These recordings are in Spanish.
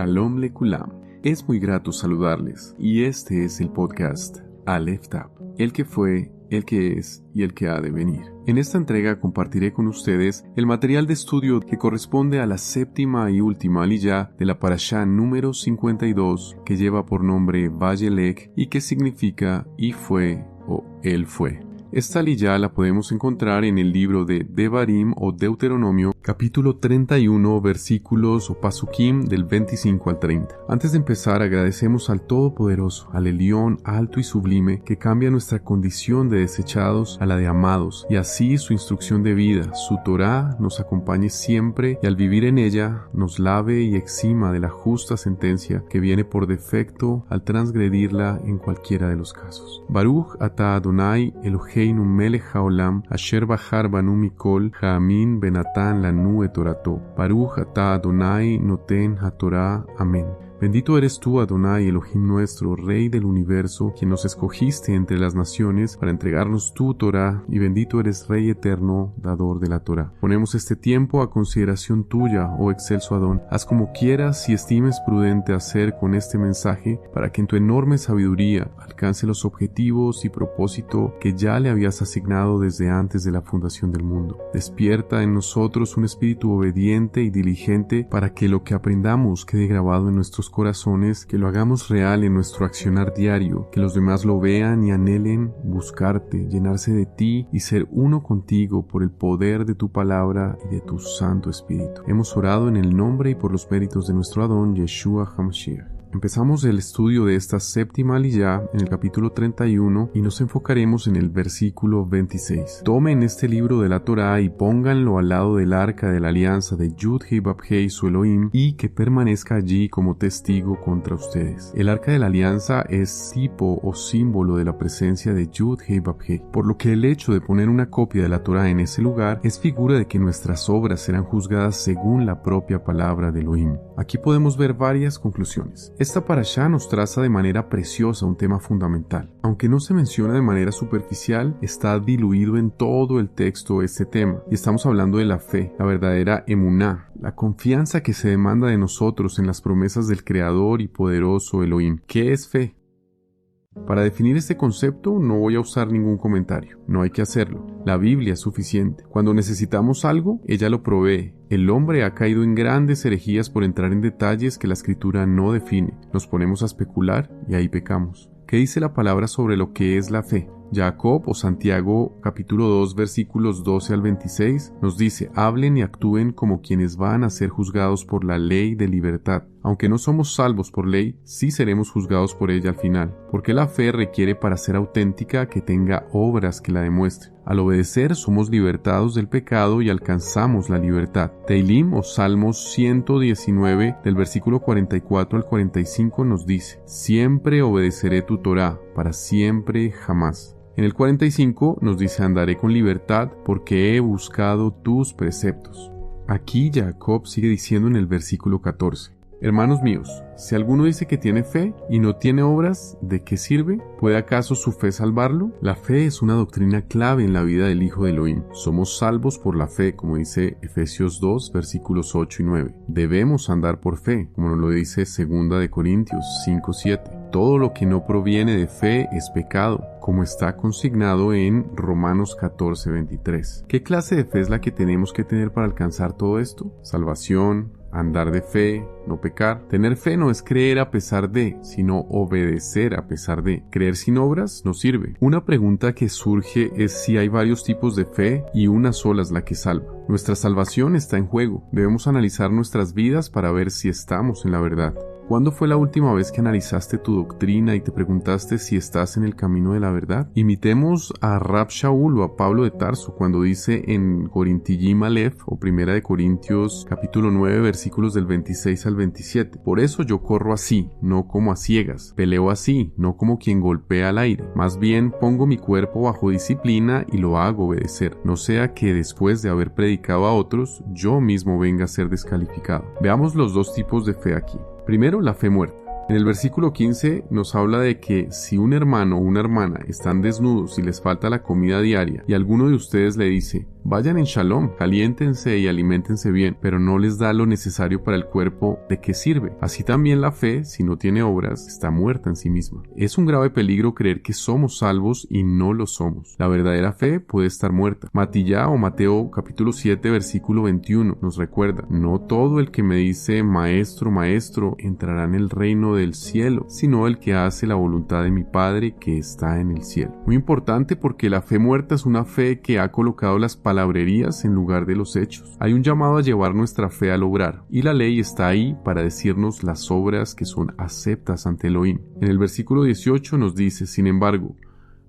Shalom Lekulam. Es muy grato saludarles y este es el podcast Aleph Tab, el que fue, el que es y el que ha de venir. En esta entrega compartiré con ustedes el material de estudio que corresponde a la séptima y última aliyá de la parashá número 52, que lleva por nombre Vayelek y que significa y fue o él fue. Esta aliyá la podemos encontrar en el libro de Devarim o Deuteronomio, capítulo 31, versículos o pasukim del 25 al 30. Antes de empezar, agradecemos al Todopoderoso, al Elión alto y sublime, que cambia nuestra condición de desechados a la de amados, y así su instrucción de vida, su Torá, nos acompañe siempre y al vivir en ella, nos lave y exima de la justa sentencia que viene por defecto al transgredirla en cualquiera de los casos. Baruch ata Adonai Eloheinu melech haolam, asher bahar banu mikol, ha'amin benatan lanu et torato. Baruch ata Adonai noten haTorah. Amén. Bendito eres tú, Adonai, Elohim nuestro, Rey del universo, quien nos escogiste entre las naciones para entregarnos tu Torá, y bendito eres Rey eterno, dador de la Torá. Ponemos este tiempo a consideración tuya, oh excelso Adón. Haz como quieras y estimes prudente hacer con este mensaje, para que en tu enorme sabiduría alcance los objetivos y propósito que ya le habías asignado desde antes de la fundación del mundo. Despierta en nosotros un espíritu obediente y diligente para que lo que aprendamos quede grabado en nuestros corazones, que lo hagamos real en nuestro accionar diario, que los demás lo vean y anhelen buscarte, llenarse de ti y ser uno contigo por el poder de tu palabra y de tu Santo Espíritu. Hemos orado en el nombre y por los méritos de nuestro Adón Yeshua HaMashiach. Empezamos el estudio de esta séptima aliyá en el capítulo 31 y nos enfocaremos en el versículo 26. Tomen este libro de la Torá y pónganlo al lado del arca de la alianza de Yud-Hei Vав-Hei su Elohim, y que permanezca allí como testigo contra ustedes. El arca de la alianza es tipo o símbolo de la presencia de Yud-Hei Vав-Hei, por lo que el hecho de poner una copia de la Torá en ese lugar es figura de que nuestras obras serán juzgadas según la propia palabra de Elohim. Aquí podemos ver varias conclusiones. Esta parashá nos traza de manera preciosa un tema fundamental. Aunque no se menciona de manera superficial, está diluido en todo el texto este tema. Y estamos hablando de la fe, la verdadera emuná, la confianza que se demanda de nosotros en las promesas del Creador y poderoso Elohim. ¿Qué es fe? Para definir este concepto no voy a usar ningún comentario, no hay que hacerlo. La Biblia es suficiente. Cuando necesitamos algo, ella lo provee. El hombre ha caído en grandes herejías por entrar en detalles que la Escritura no define. Nos ponemos a especular y ahí pecamos. ¿Qué dice la palabra sobre lo que es la fe? Jacob o Santiago capítulo 2 versículos 12 al 26 nos dice: hablen y actúen como quienes van a ser juzgados por la ley de libertad. Aunque no somos salvos por ley, sí seremos juzgados por ella al final, porque la fe requiere para ser auténtica que tenga obras que la demuestren. Al obedecer somos libertados del pecado y alcanzamos la libertad. Teilim o Salmos 119 del versículo 44 al 45 nos dice: siempre obedeceré tu Torá, para siempre jamás. En el 45 nos dice: andaré con libertad porque he buscado tus preceptos. Aquí Jacob sigue diciendo en el versículo 14: hermanos míos, si alguno dice que tiene fe y no tiene obras, ¿de qué sirve? ¿Puede acaso su fe salvarlo? La fe es una doctrina clave en la vida del Hijo de Elohim. Somos salvos por la fe, como dice Efesios 2, versículos 8 y 9. Debemos andar por fe, como nos lo dice 2 Corintios 5, 7. Todo lo que no proviene de fe es pecado, como está consignado en Romanos 14, 23. ¿Qué clase de fe es la que tenemos que tener para alcanzar todo esto? Salvación, andar de fe, no pecar. Tener fe no es creer a pesar de, sino obedecer a pesar de. Creer sin obras no sirve. Una pregunta que surge es si hay varios tipos de fe y una sola es la que salva. Nuestra salvación está en juego. Debemos analizar nuestras vidas para ver si estamos en la verdad. ¿Cuándo fue la última vez que analizaste tu doctrina y te preguntaste si estás en el camino de la verdad? Imitemos a Rab Shaul o a Pablo de Tarso cuando dice en Corintiyim Aleph o 1 Corintios capítulo 9 versículos del 26 al 27. Por eso yo corro así, no como a ciegas. Peleo así, no como quien golpea al aire. Más bien pongo mi cuerpo bajo disciplina y lo hago obedecer. No sea que después de haber predicado a otros, yo mismo venga a ser descalificado. Veamos los dos tipos de fe aquí. Primero, la fe muerta. En el versículo 15 nos habla de que si un hermano o una hermana están desnudos y les falta la comida diaria y alguno de ustedes le dice: Vayan en shalom, caliéntense y aliméntense bien, pero no les da lo necesario para el cuerpo. ¿De qué sirve? Así también la fe, si no tiene obras, está muerta en sí misma. Es un grave peligro creer que somos salvos y no lo somos. La verdadera fe puede estar muerta. Mateo capítulo 7 versículo 21 nos recuerda: no todo el que me dice maestro, maestro entrará en el reino del cielo, sino el que hace la voluntad de mi Padre que está en el cielo. Muy importante, porque la fe muerta es una fe que ha colocado las palabrerías en lugar de los hechos. Hay un llamado a llevar nuestra fe al obrar, y la ley está ahí para decirnos las obras que son aceptas ante Elohim. En el versículo 18 nos dice: sin embargo,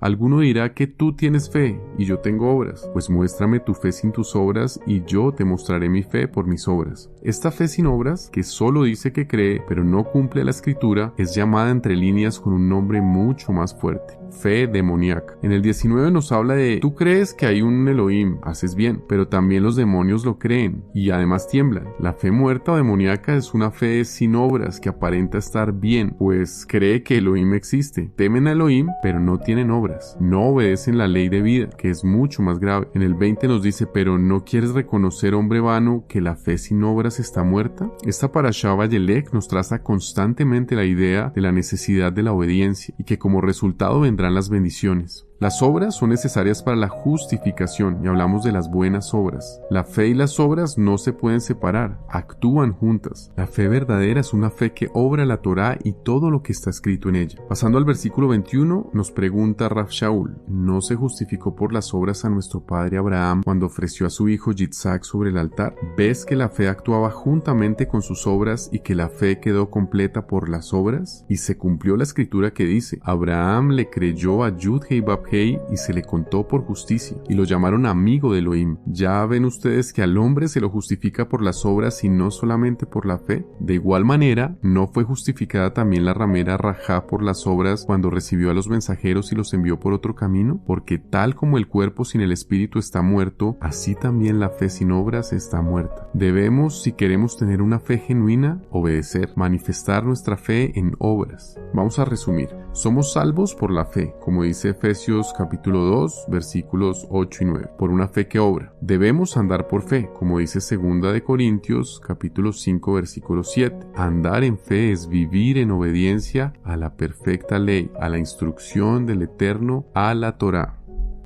alguno dirá que tú tienes fe y yo tengo obras. Pues muéstrame tu fe sin tus obras y yo te mostraré mi fe por mis obras. Esta fe sin obras, que solo dice que cree pero no cumple la escritura, es llamada entre líneas con un nombre mucho más fuerte: fe demoníaca. En el 19 nos habla de: tú crees que hay un Elohim, haces bien, pero también los demonios lo creen y además tiemblan. La fe muerta o demoníaca es una fe sin obras que aparenta estar bien, pues cree que Elohim existe. Temen a Elohim, pero no tienen obras. No obedecen la ley de vida, que es mucho más grave. En el 20 nos dice: pero ¿no quieres reconocer, hombre vano, que la fe sin obras está muerta? Esta parashá Vayelech nos traza constantemente la idea de la necesidad de la obediencia y que como resultado vendrán las bendiciones. Las obras son necesarias para la justificación y hablamos de las buenas obras. La fe y las obras no se pueden separar, actúan juntas. La fe verdadera es una fe que obra la Torá y todo lo que está escrito en ella. Pasando al versículo 21, nos pregunta Rav Shaul: ¿no se justificó por las obras a nuestro padre Abraham cuando ofreció a su hijo Yitzhak sobre el altar? ¿Ves que la fe actuaba juntamente con sus obras y que la fe quedó completa por las obras? Y se cumplió la escritura que dice: Abraham le creyó a Yud-Hei Bab-Hei y se le contó por justicia, y lo llamaron amigo de Elohim. ¿Ya ven ustedes que al hombre se lo justifica por las obras y no solamente por la fe? De igual manera, ¿no fue justificada también la ramera Rahab por las obras cuando recibió a los mensajeros y los envió por otro camino? Porque tal como el cuerpo sin el espíritu está muerto, así también la fe sin obras está muerta. Debemos, si queremos tener una fe genuina, obedecer, manifestar nuestra fe en obras. Vamos a resumir. Somos salvos por la fe, como dice Efesios capítulo 2, versículos 8 y 9, por una fe que obra. Debemos andar por fe, como dice 2 Corintios capítulo 5, versículo 7. Andar en fe es vivir en obediencia a la perfecta ley, a la instrucción del Eterno, a la Torá.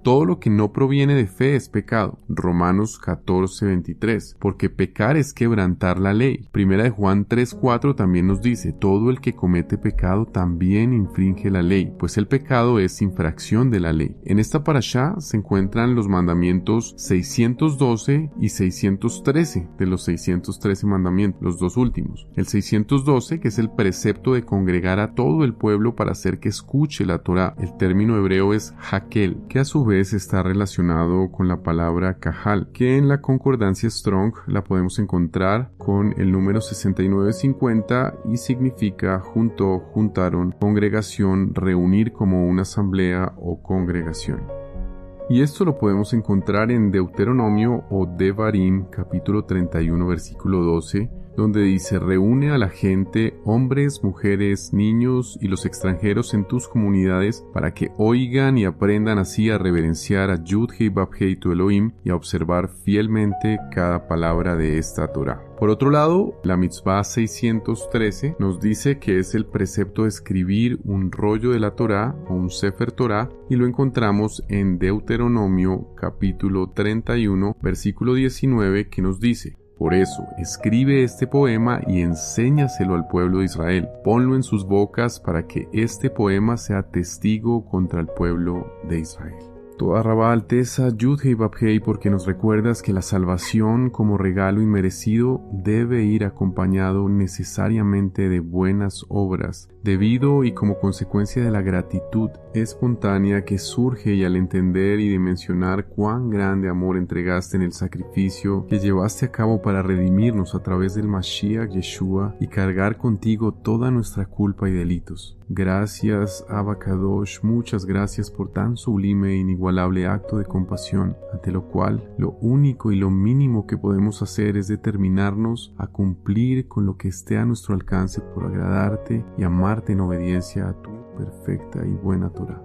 Todo lo que no proviene de fe es pecado. Romanos 14:23. Porque pecar es quebrantar la ley. Primera de Juan 3:4 también nos dice: todo el que comete pecado también infringe la ley, pues el pecado es infracción de la ley. En esta parashá se encuentran los mandamientos 612 y 613 de los 613 mandamientos, los dos últimos. El 612, que es el precepto de congregar a todo el pueblo para hacer que escuche la Torá. El término hebreo es hakel, que a su vez está relacionado con la palabra kahal, que en la concordancia Strong la podemos encontrar con el número 6950 y significa junto, juntaron, congregación, reunir como una asamblea o congregación. Y esto lo podemos encontrar en Deuteronomio o Devarim capítulo 31 versículo 12, donde dice: reúne a la gente, hombres, mujeres, niños y los extranjeros en tus comunidades para que oigan y aprendan así a reverenciar a Yud-Hei Bab-Hei tu Elohim y a observar fielmente cada palabra de esta Torá. Por otro lado, la mitzvah 613 nos dice que es el precepto de escribir un rollo de la Torá o un Sefer Torá, y lo encontramos en Deuteronomio capítulo 31 versículo 19, que nos dice: por eso, escribe este poema y enséñaselo al pueblo de Israel. Ponlo en sus bocas para que este poema sea testigo contra el pueblo de Israel. Toda Rabá Alteza Yud-Hei Bab-Hei, porque nos recuerdas que la salvación como regalo inmerecido debe ir acompañado necesariamente de buenas obras, debido y como consecuencia de la gratitud espontánea que surge y al entender y dimensionar cuán grande amor entregaste en el sacrificio que llevaste a cabo para redimirnos a través del Mashiach Yeshua y cargar contigo toda nuestra culpa y delitos. Gracias, Abba Kadosh, muchas gracias por tan sublime e inigualable acto de compasión, ante lo cual lo único y lo mínimo que podemos hacer es determinarnos a cumplir con lo que esté a nuestro alcance por agradarte y amarte en obediencia a tu perfecta y buena Torá.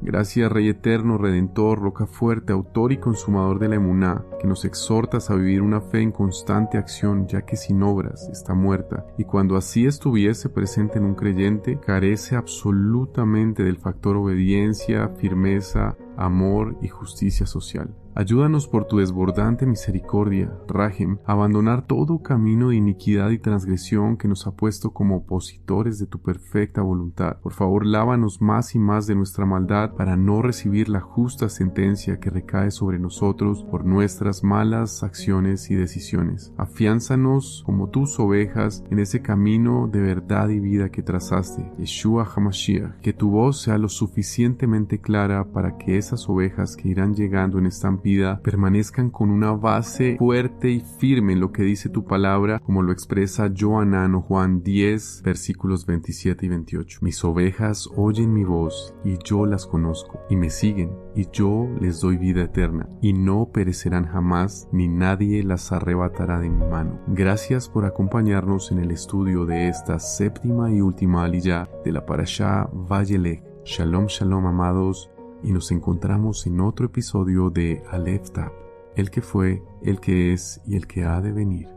Gracias, Rey eterno, Redentor, Roca fuerte, autor y consumador de la emuná, que nos exhortas a vivir una fe en constante acción, ya que sin obras está muerta, y cuando así estuviese presente en un creyente, carece absolutamente del factor obediencia, firmeza, amor y justicia social. Ayúdanos por tu desbordante misericordia, Rahem, a abandonar todo camino de iniquidad y transgresión que nos ha puesto como opositores de tu perfecta voluntad. Por favor, lávanos más y más de nuestra maldad para no recibir la justa sentencia que recae sobre nosotros por nuestras malas acciones y decisiones. Afiánzanos como tus ovejas en ese camino de verdad y vida que trazaste, Yeshua HaMashiach. Que tu voz sea lo suficientemente clara para que esas ovejas que irán llegando en esta vida permanezcan con una base fuerte y firme en lo que dice tu palabra, como lo expresa Johanán o Juan 10, versículos 27 y 28. Mis ovejas oyen mi voz, y yo las conozco, y me siguen, y yo les doy vida eterna, y no perecerán jamás, ni nadie las arrebatará de mi mano. Gracias por acompañarnos en el estudio de esta séptima y última aliyá de la Parashá Vayelech. Shalom, shalom, amados, y nos encontramos en otro episodio de Aleph Tab, el que fue, el que es y el que ha de venir.